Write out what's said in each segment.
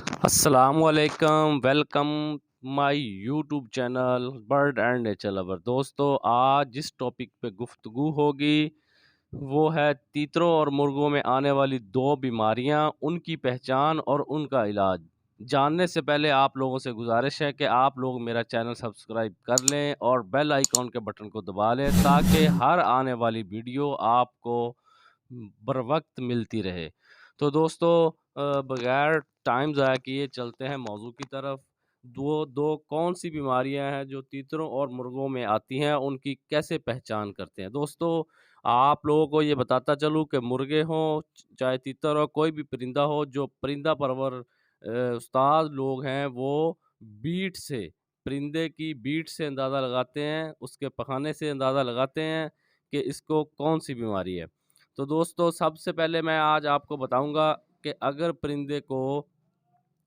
السلام علیکم، welcome my YouTube channel bird and nature lover. دوستو، آج جس ٹاپک پہ گفتگو ہوگی وہ ہے تیتروں اور مرغوں میں آنے والی دو بیماریاں، ان کی پہچان اور ان کا علاج۔ جاننے سے پہلے آپ لوگوں سے گزارش ہے کہ آپ لوگ میرا چینل سبسکرائب کر لیں اور بیل آئیکن کے بٹن کو دبا لیں تاکہ ہر آنے والی ویڈیو آپ کو بروقت ملتی رہے۔ تو دوستو، بغیر ٹائم ضائع کیے چلتے ہیں موضوع کی طرف۔ دو کون سی بیماریاں ہیں جو تیتروں اور مرغوں میں آتی ہیں، ان کی کیسے پہچان کرتے ہیں؟ دوستو، آپ لوگوں کو یہ بتاتا چلوں کہ مرغے ہوں چاہے تیتر ہو، کوئی بھی پرندہ ہو، جو پرندہ پرور استاد لوگ ہیں وہ بیٹ سے، پرندے کی بیٹ سے اندازہ لگاتے ہیں، اس کے پخانے سے اندازہ لگاتے ہیں کہ اس کو کون سی بیماری ہے۔ تو دوستو، سب سے پہلے میں آج آپ کو بتاؤں گا کہ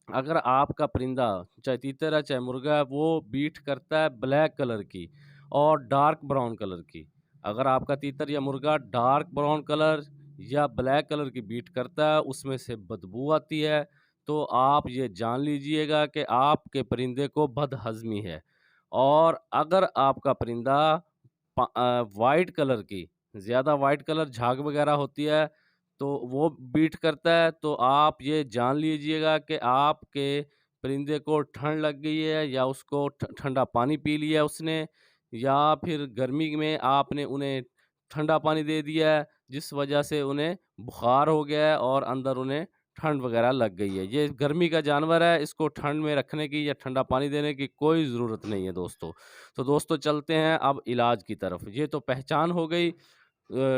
اگر آپ کا پرندہ چاہے تیتر ہے چاہے مرغا ہے وہ بیٹ کرتا ہے بلیک کلر کی اور ڈارک براؤن کلر کی، اگر آپ کا تیتر یا مرغا ڈارک براؤن کلر یا بلیک کلر کی بیٹ کرتا ہے، اس میں سے بدبو آتی ہے، تو آپ یہ جان لیجئے گا کہ آپ کے پرندے کو بد ہضمی ہے۔ اور اگر آپ کا پرندہ وائٹ کلر کی، زیادہ وائٹ کلر جھاگ وغیرہ ہوتی ہے تو وہ بیٹ کرتا ہے، تو آپ یہ جان لیجئے گا کہ آپ کے پرندے کو ٹھنڈ لگ گئی ہے، یا اس کو ٹھنڈا پانی پی لیا اس نے، یا پھر گرمی میں آپ نے انہیں ٹھنڈا پانی دے دیا ہے جس وجہ سے انہیں بخار ہو گیا ہے اور اندر انہیں ٹھنڈ وغیرہ لگ گئی ہے۔ یہ گرمی کا جانور ہے، اس کو ٹھنڈ میں رکھنے کی یا ٹھنڈا پانی دینے کی کوئی ضرورت نہیں ہے دوستو۔ تو دوستو، چلتے ہیں اب علاج کی طرف۔ یہ تو پہچان ہو گئی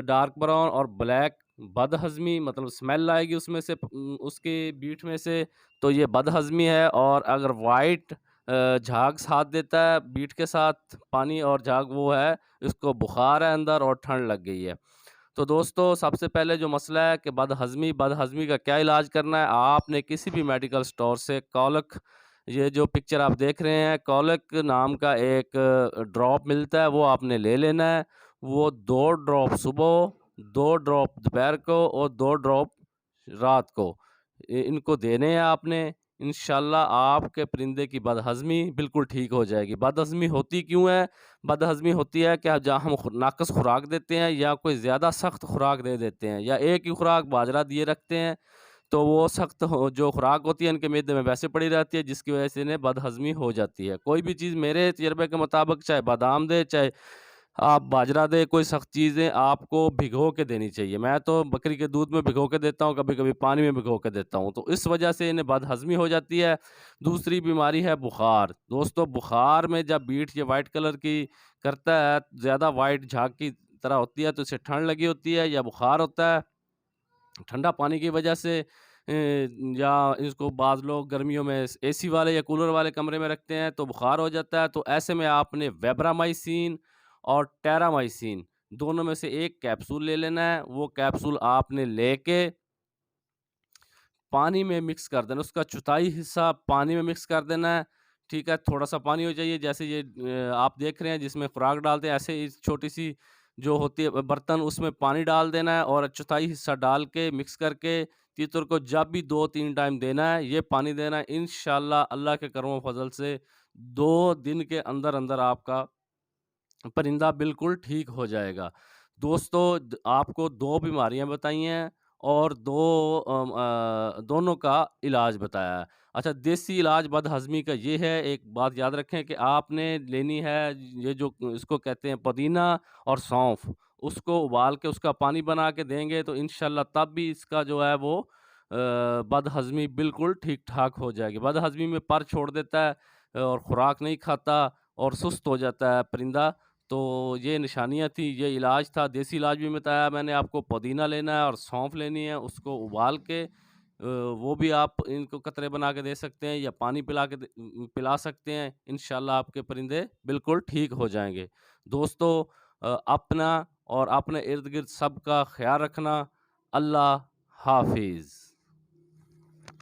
ڈارک براؤن اور بلیک، بد ہضمی مطلب اسمیل آئے گی اس میں سے، اس کی بیٹ میں سے، تو یہ بد ہضمی ہے۔ اور اگر وائٹ جھاگ ساتھ دیتا ہے بیٹ کے ساتھ، پانی اور جھاگ، وہ ہے اس کو بخار ہے اندر اور ٹھنڈ لگ گئی ہے۔ تو دوستو، سب سے پہلے جو مسئلہ ہے کہ بد ہضمی کا کیا علاج کرنا ہے؟ آپ نے کسی بھی میڈیکل سٹور سے کولک، یہ جو پکچر آپ دیکھ رہے ہیں، کولک نام کا ایک ڈراپ ملتا ہے، وہ آپ نے لے لینا ہے۔ وہ 2 ڈراپ صبح، 2 ڈراپ دوپہر کو اور 2 ڈراپ رات کو، ان کو دینے ہیں آپ نے۔ انشاءاللہ آپ کے پرندے کی بد ہضمی بالکل ٹھیک ہو جائے گی۔ بد ہضمی ہوتی کیوں ہے؟ بد ہضمی ہوتی ہے کہ جہاں ہم ناقص خوراک دیتے ہیں یا کوئی زیادہ سخت خوراک دے دیتے ہیں، یا ایک ہی خوراک باجرہ دیے رکھتے ہیں، تو وہ سخت جو خوراک ہوتی ہے ان کے معدے میں ویسے پڑی رہتی ہے، جس کی وجہ سے انہیں بد ہضمی ہو جاتی ہے۔ کوئی بھی چیز میرے تجربے کے مطابق، چاہے بادام دے چاہے آپ باجرہ دے، کوئی سخت چیزیں آپ کو بھگو کے دینی چاہیے۔ میں تو بکری کے دودھ میں بھگو کے دیتا ہوں، کبھی کبھی پانی میں بھگو کے دیتا ہوں، تو اس وجہ سے انہیں بد ہضمی ہو جاتی ہے۔ دوسری بیماری ہے بخار۔ دوستو، بخار میں جب بیٹ یہ وائٹ کلر کی کرتا ہے، زیادہ وائٹ جھاگ کی طرح ہوتی ہے، تو اسے ٹھنڈ لگی ہوتی ہے یا بخار ہوتا ہے ٹھنڈا پانی کی وجہ سے، یا اس کو بعض لوگ گرمیوں میں اے سی والے یا کولر والے کمرے میں رکھتے ہیں تو بخار ہو جاتا ہے۔ تو ایسے میں آپ نے ویبرامائسین اور ٹیرامائسین دونوں میں سے ایک کیپسول لے لینا ہے۔ وہ کیپسول آپ نے لے کے پانی میں مکس کر دینا، اس کا چوتھائی حصہ پانی میں مکس کر دینا ہے، ٹھیک ہے؟ تھوڑا سا پانی ہو چاہیے، جیسے یہ آپ دیکھ رہے ہیں جس میں خوراک ڈالتے ہیں، ایسے ہی چھوٹی سی جو ہوتی ہے برتن، اس میں پانی ڈال دینا ہے اور چوتھائی حصہ ڈال کے مکس کر کے تیتر کو جب بھی 2-3 ٹائم دینا ہے، یہ پانی دینا ہے۔ انشاءاللہ اللہ کے کرم و فضل سے 2 دن کے اندر اندر آپ کا پرندہ بالکل ٹھیک ہو جائے گا۔ دوستو، آپ کو 2 بیماریاں بتائی ہیں اور دونوں کا علاج بتایا ہے۔ اچھا، دیسی علاج بد ہضمی کا یہ ہے، ایک بات یاد رکھیں کہ آپ نے لینی ہے یہ جو اس کو کہتے ہیں پودینہ اور سونف، اس کو ابال کے اس کا پانی بنا کے دیں گے تو انشاءاللہ تب بھی اس کا جو ہے وہ بد ہضمی بالکل ٹھیک ٹھاک ہو جائے گی۔ بد ہضمی میں پر چھوڑ دیتا ہے اور خوراک نہیں کھاتا اور سست ہو جاتا ہے پرندہ، تو یہ نشانیاں تھیں، یہ علاج تھا۔ دیسی علاج بھی بتایا میں نے آپ کو، پودینہ لینا ہے اور سونف لینی ہے، اس کو ابال کے وہ بھی آپ ان کو قطرے بنا کے دے سکتے ہیں یا پانی پلا سکتے ہیں۔ انشاءاللہ آپ کے پرندے بالکل ٹھیک ہو جائیں گے۔ دوستو، اپنا اور اپنے ارد گرد سب کا خیال رکھنا۔ اللہ حافظ۔